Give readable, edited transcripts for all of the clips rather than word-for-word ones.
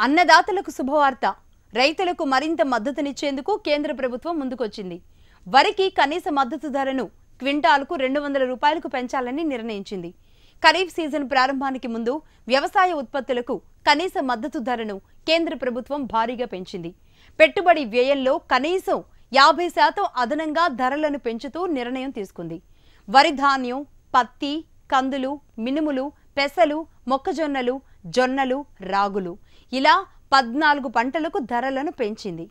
అన్నదాతలకు శుభవార్త. రైతులకు మరింత మద్దతునిచ్చేందుకు కేంద్ర ప్రభుత్వం ముందుకొచ్చింది. వరికి కనీస మద్దతు ధరను క్వింటాల్కు 200 రూపాయలకు పెంచాలని నిర్ణయించింది. ఖరీఫ్ సీజన్ ప్రారంభానికి ముందు వ్యవసాయ ఉత్పత్తులకు కనీస మద్దతు ధరను కేంద్ర ప్రభుత్వం భారీగా పెంచింది. పెట్టుబడి వ్యయంలో కనీసం 50% అదనంగా ధరలను పెంచుతూ నిర్ణయం తీసుకుంది. వరి ధాన్యం, పత్తి, కందులు, మినుములు, పెసలు, మొక్కజొన్నలు, జొన్నలు, రాగులు ఇలా 14 పంటలకు ధరలను పెంచింది.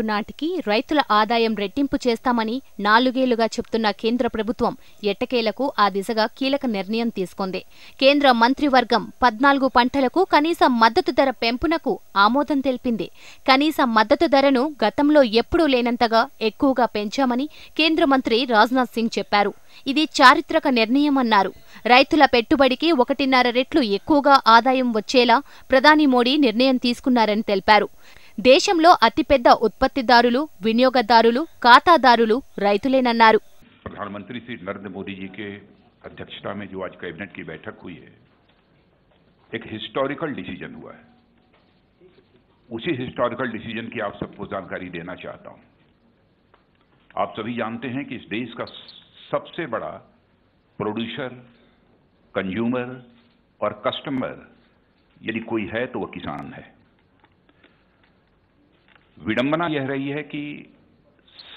నాటికి రైతుల ఆదాయం రెట్టింపు చేస్తామని 4 ఏళ్లుగా చెప్తున్న కేంద్ర ప్రభుత్వం ఎట్టకేలకు ఆ దిశగా కీలక నిర్ణయం తీసుకుంది. కేంద్ర మంత్రివర్గం 14 పంటలకు కనీస మద్దతు ధర పెంపునకు ఆమోదం తెలిపింది. కనీస మద్దతు ధరను గతంలో ఎప్పుడూ లేనంతగా ఎక్కువగా పెంచామని కేంద్ర మంత్రి రాజ్నాథ్ సింగ్ చెప్పారు. ఇది చారిత్రక నిర్ణయమన్నారు. రైతుల పెట్టుబడికి 1.5 రెట్లు ఎక్కువగా ఆదాయం వచ్చేలా ప్రధాని మోడీ నిర్ణయం తీసుకున్నారని తెలిపారు. దేశంలో అతిపెద్ద ఉత్పత్తిదారులు, వినియోగదారులు, ఖాతాదారులు రైతులేనన్నారు. प्रधानमंत्री श्री नरेंद्र मोदी जी के अध्यक्षता में जो आज कैबिनेट की बैठक हुई है, एक हिस्टोरिकल डिसीजन हुआ है. उसी हिस्टोरिकल डिसीजन की आप सबको जानकारी देना चाहता हूं. आप सभी जानते हैं कि इस देश का सबसे बड़ा प्रोड्यूसर, कंज्यूमर और कस्टमर यदि कोई है तो वह किसान है. विडंबना यह रही है कि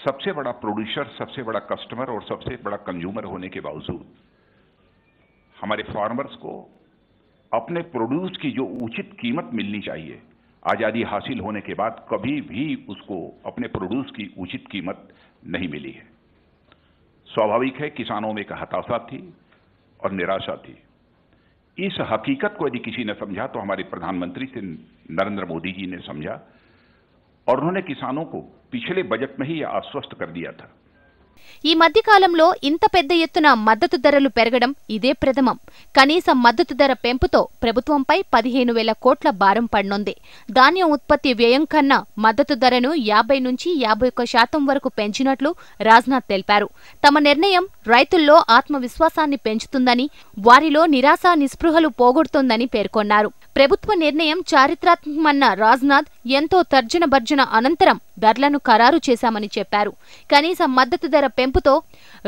सबसे बड़ा प्रोड्यूसर, सबसे बड़ा कस्टमर और सबसे बड़ा कंज्यूमर होने के बावजूद हमारे फार्मर्स को अपने प्रोड्यूस की जो उचित कीमत मिलनी चाहिए, आज़ादी हासिल होने के बाद कभी भी उसको अपने प्रोड्यूस की उचित कीमत नहीं मिली है. स्वाभाविक है, किसानों में एक हताशा थी और निराशा थी. इस हकीकत को यदि किसी ने समझा तो हमारे प्रधानमंत्री श्री नरेंद्र मोदी जी ने समझा और उन्होंने किसानों को पिछले बजट में ही आश्वस्त कर दिया था. ఈ మధ్యకాలంలో ఇంత పెద్ద ఎత్తున మద్దతు ధరలు పెరగడం ఇదే ప్రథమం. కనీస మద్దతు ధర పెంపుతో ప్రభుత్వంపై 15,000 కోట్ల భారం పడనుంది. ధాన్యం ఉత్పత్తి వ్యయం కన్నా మద్దతు ధరను 50 నుంచి 51% వరకు పెంచినట్లు రాజ్నాథ్ తెలిపారు. తమ నిర్ణయం రైతుల్లో ఆత్మవిశ్వాసాన్ని పెంచుతుందని, వారిలో నిరాశ నిస్పృహలు పోగొడుతోందని పేర్కొన్నారు. ప్రభుత్వ నిర్ణయం చారిత్రాత్మకమన్న రాజ్నాథ్ ఎంతో తర్జన భర్జన అనంతరం ధరలను ఖరారు చేశామని చెప్పారు. కనీస మద్దతు ధర పెంపుతో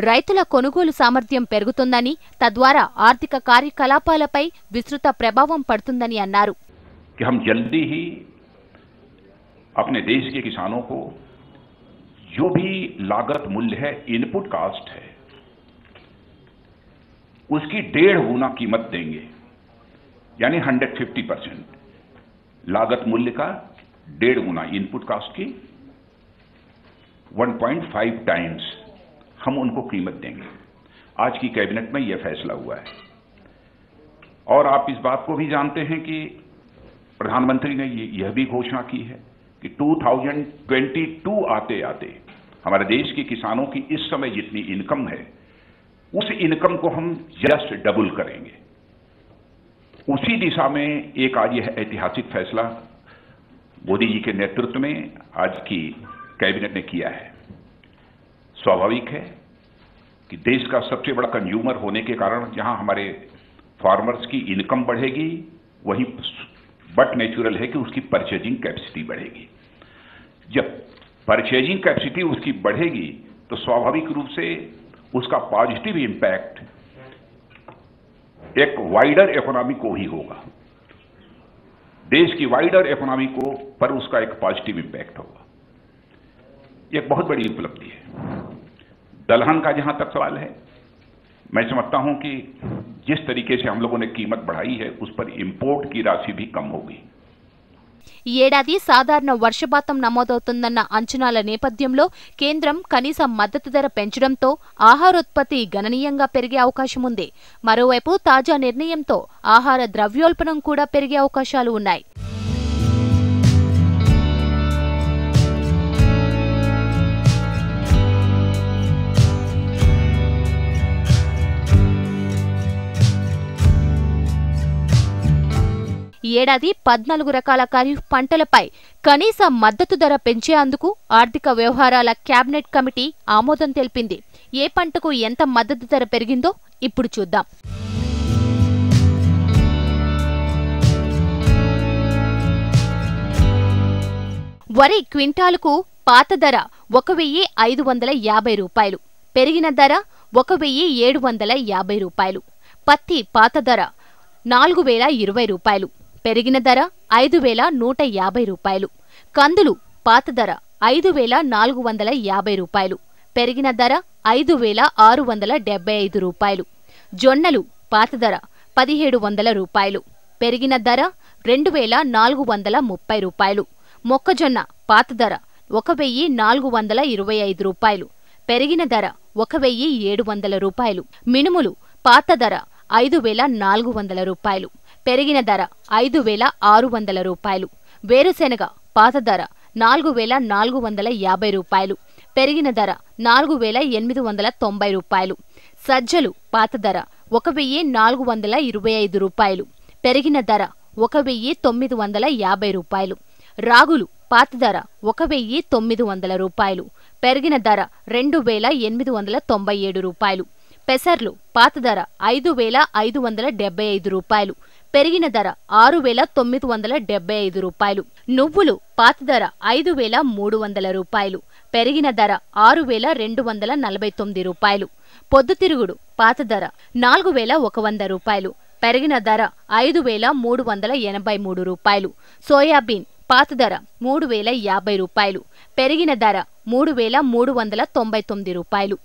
రైతుల కొనుగోలు సామర్థ్యం పెరుగుతుందని, తద్వారా ఆర్థిక కార్యకలాపాలపై విస్తృత ప్రభావం పడుతుందని అన్నారు. हम जल्दी ही अपने देश के किसानों को जो भी लागत मूल्य है, इनपुट कास्ट है, उसकी 1.5 गुना कीमत देंगे, यानी 150%. लागत मूल्य का 1.5 गुना, इनपुट कास्ट की 1.5 टाइम्स हम उनको कीमत देंगे. आज की कैबिनेट में यह फैसला हुआ है. और आप इस बात को भी जानते हैं कि प्रधानमंत्री ने यह भी घोषणा की है कि 2022 आते आते हमारे देश के किसानों की इस समय जितनी इनकम है, उस इनकम को हम जस्ट डबल करेंगे. उसी दिशा में एक आज यह ऐतिहासिक फैसला मोदी जी के नेतृत्व में आज की कैबिनेट ने किया है. स्वाभाविक है कि देश का सबसे बड़ा कंज्यूमर होने के कारण जहां हमारे फार्मर्स की इनकम बढ़ेगी, वहीं बट नेचुरल है कि उसकी परचेजिंग कैपेसिटी बढ़ेगी. जब परचेजिंग कैपेसिटी उसकी बढ़ेगी तो स्वाभाविक रूप से उसका पॉजिटिव इंपैक्ट एक वाइडर इकोनॉमी को ही होगा. देश की वाइडर इकोनॉमी को पर उसका एक पॉजिटिव इंपैक्ट होगा. यह एक बहुत बड़ी उपलब्धि है. दलहन का जहां तक सवाल है, मैं समझता हूं कि जिस तरीके से हम लोगों ने कीमत बढ़ाई है, उस पर इंपोर्ट की राशि भी कम होगी. ఈ ఏడాది సాధారణ వర్షపాతం నమోదవుతుందన్న అంచనాల నేపథ్యంలో కేంద్రం కనీస మద్దతు ధర పెంచడంతో ఆహారోత్పత్తి గణనీయంగా పెరిగే అవకాశం ఉంది. మరోవైపు తాజా నిర్ణయంతో ఆహార ద్రవ్యోల్బణం కూడా పెరిగే అవకాశాలు ఉన్నాయి. ఈ ఈ ఏడాది 14 రకాల ఖరీఫ్ పంటలపై కనీస మద్దతు ధర పెంచేందుకు ఆర్థిక వ్యవహారాల కేబినెట్ కమిటీ ఆమోదం తెలిపింది. ఏ పంటకు ఎంత మద్దతు ధర పెరిగిందో ఇప్పుడు చూద్దాం. వరి క్వింటాలుకు పాత ధర 1,550 రూపాయలు, పెరిగిన ధర 1,750 రూపాయలు. పత్తి పాత ధర 4,020 రూపాయలు, పెరిగిన ధర 5,150 రూపాయలు. కందులు పాత ధర 5,450 రూపాయలు, పెరిగిన ధర 5,675 రూపాయలు. జొన్నలు పాత ధర 1,700 రూపాయలు, పెరిగిన ధర 2,430 రూపాయలు. మొక్కజొన్న పాత ధర 1,425 రూపాయలు, పెరిగిన ధర 1,700 రూపాయలు. మినుములు పాత ధర 5,400 రూపాయలు, పెరిగిన ధర 5,600 రూపాయలు. వేరుశెనగ పాత ధర 4,450 రూపాయలు, పెరిగిన ధర 4,890 రూపాయలు. సజ్జలు పాత ధర 1,425 రూపాయలు, పెరిగిన ధర 1,950 రూపాయలు. రాగులు పాత ధర 1,900 రూపాయలు, పెరిగిన ధర 2,897 రూపాయలు. పెసర్లు పాత ధర 5,575 రూపాయలు, పెరిగిన ధర 6,975 రూపాయలు. నువ్వులు పాత ధర 5,300 రూపాయలు, పెరిగిన ధర 6,249 రూపాయలు. పొద్దుతిరుగుడు పాత ధర 4,100 రూపాయలు, పెరిగిన ధర 5,383 రూపాయలు. సోయాబీన్ పాత ధర 3,050 రూపాయలు, పెరిగిన ధర 3,399 రూపాయలు.